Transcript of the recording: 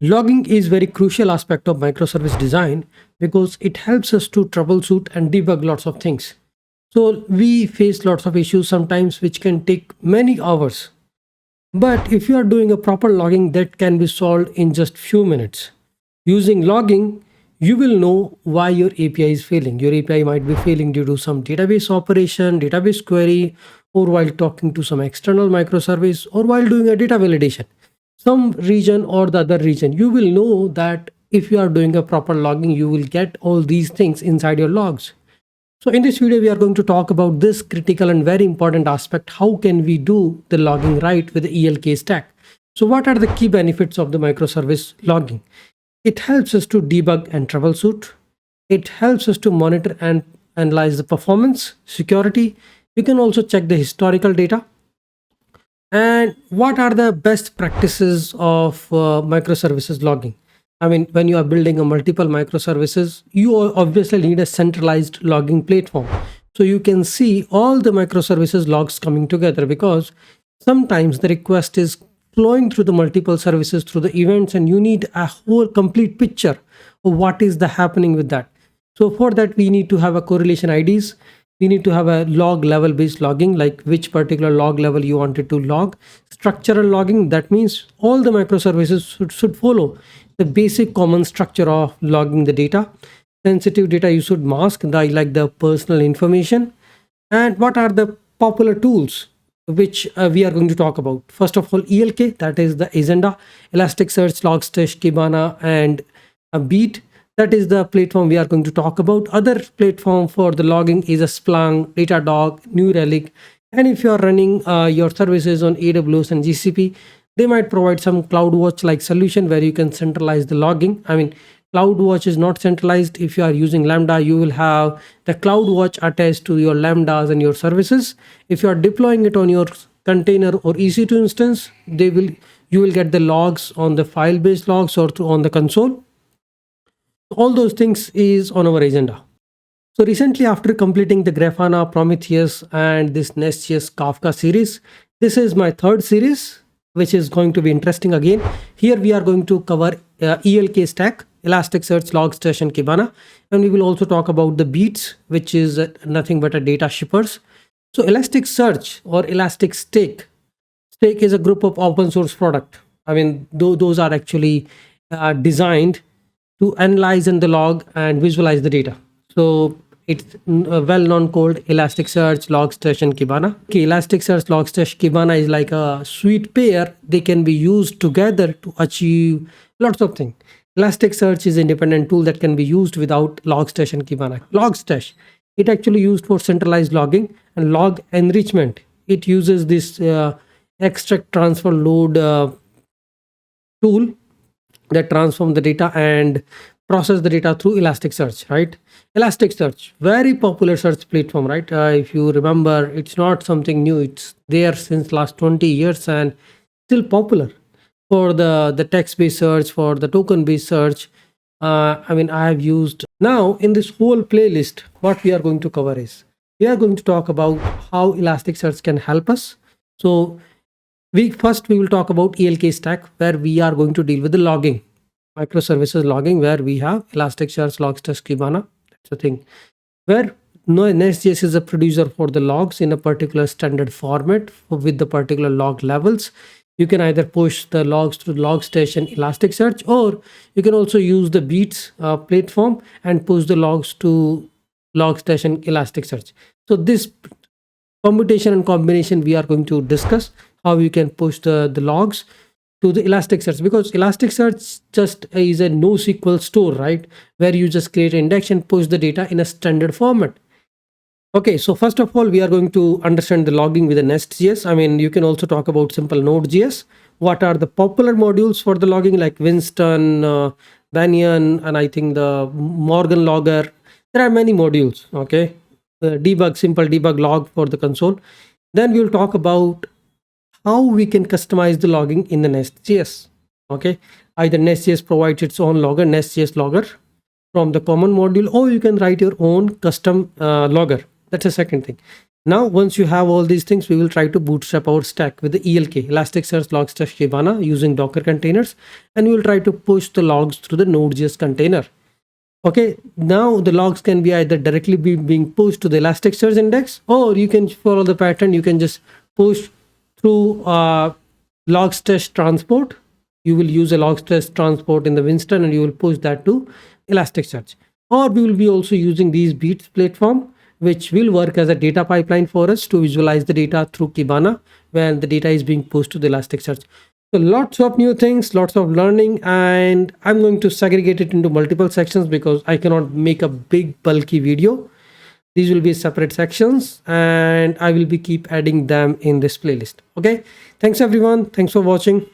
Logging is very crucial aspect of microservice design because it helps us to troubleshoot and debug lots of things. So we face lots of issues sometimes which can take many hours. But if you are doing a proper logging, that can be solved in just few minutes. Using logging, you will know why your API is failing. Your API might be failing due to some database operation, database query, or while talking to some external microservice, or while doing a data validation. Some region or the other region, you will know that if you are doing a proper logging, you will get all these things inside your logs. So in this video, we are going to talk about this critical and very important aspect. How can we do the logging right with the ELK stack? So what are the key benefits of the microservice logging? It helps us to debug and troubleshoot. It helps us to monitor and analyze the performance, security. You can also check the historical data. And what are the best practices of microservices logging? I mean, when you are building a multiple microservices, you obviously need a centralized logging platform. So you can see all the microservices logs coming together, because sometimes the request is flowing through the multiple services through the events, and you need a whole complete picture of what is the happening with that. So for that, we need to have a correlation IDs. We need to have a log level based logging, like which particular log level you wanted to log. Structural logging, that means all the microservices should follow the basic common structure of logging the data. Sensitive data you should mask, like the personal information. And what are the popular tools which we are going to talk about? First of all, ELK, that is the agenda. Elasticsearch, Logstash, Kibana, and Beat, that is the platform we are going to talk about. Other platform for the logging is a Splunk, Datadog, New Relic. And if you are running your services on AWS and GCP, they might provide some CloudWatch like solution where you can centralize the logging. I mean, CloudWatch is not centralized. If you are using Lambda, you will have the CloudWatch attached to your Lambdas and your services. If you are deploying it on your container or EC2 instance, you will get the logs on the file-based logs or on the console. All those things is on our agenda. So recently, after completing the Grafana, Prometheus, and this NestJS Kafka series, this is my third series, which is going to be interesting again. Here we are going to cover ELK stack, Elasticsearch, Logstash, and Kibana. And we will also talk about the beats, which is nothing but a data shippers. So Elasticsearch or Elasticsearch is a group of open source product. I mean, those are actually designed to analyze and the log and visualize the data. So it's a well-known called Elasticsearch, Logstash, and Kibana. Okay, Elasticsearch, Logstash, Kibana is like a sweet pair. They can be used together to achieve lots of things. Elasticsearch is an independent tool that can be used without Logstash and Kibana. Logstash, it actually used for centralized logging and log enrichment. It uses this extract, transfer, load tool that transform the data and process the data through Elasticsearch, right? Elasticsearch, very popular search platform, right? If you remember, it's not something new. It's there since last 20 years and still popular for the text-based search, for the token-based search. I mean, I have used. Now, in this whole playlist, what we are going to cover is, we are going to talk about how Elasticsearch can help us. So we will talk about ELK stack, where we are going to deal with the logging, microservices logging, where we have Elasticsearch, Logstash, Kibana. That's the thing. Where NestJS is a producer for the logs in a particular standard format with the particular log levels. You can either push the logs through Logstash and Elasticsearch, or you can also use the Beats platform and push the logs to Logstash and Elasticsearch. So this computation and combination we are going to discuss, how you can push the logs to the Elasticsearch, because Elasticsearch just is a NoSQL store, right? Where you just create an index and push the data in a standard format. Okay, so first of all, we are going to understand the logging with the NestJS. I mean, you can also talk about simple Node.js. What are the popular modules for the logging, like Winston, Banyan, and I think the Morgan Logger. There are many modules, okay? Simple debug log for the console. Then we will talk about how we can customize the logging in the NestJS. Okay, either NestJS provides its own logger, NestJS logger from the common module, or you can write your own custom logger. That's the second thing. Now, once you have all these things, we will try to bootstrap our stack with the ELK, Elasticsearch, Logstash, Kibana using Docker containers, and we will try to push the logs through the Node.js container. Okay, now the logs can be either directly being pushed to the Elasticsearch index, or you can follow the pattern. You can just push through Logstash transport. You will use a Logstash transport in the Winston, and you will push that to Elasticsearch. Or we will be also using these beats platform, which will work as a data pipeline for us to visualize the data through Kibana when the data is being pushed to the Elasticsearch. So lots of new things, lots of learning, and I'm going to segregate it into multiple sections because I cannot make a big bulky video. These will be separate sections, and I will be keep adding them in this playlist. Okay, thanks everyone. Thanks for watching.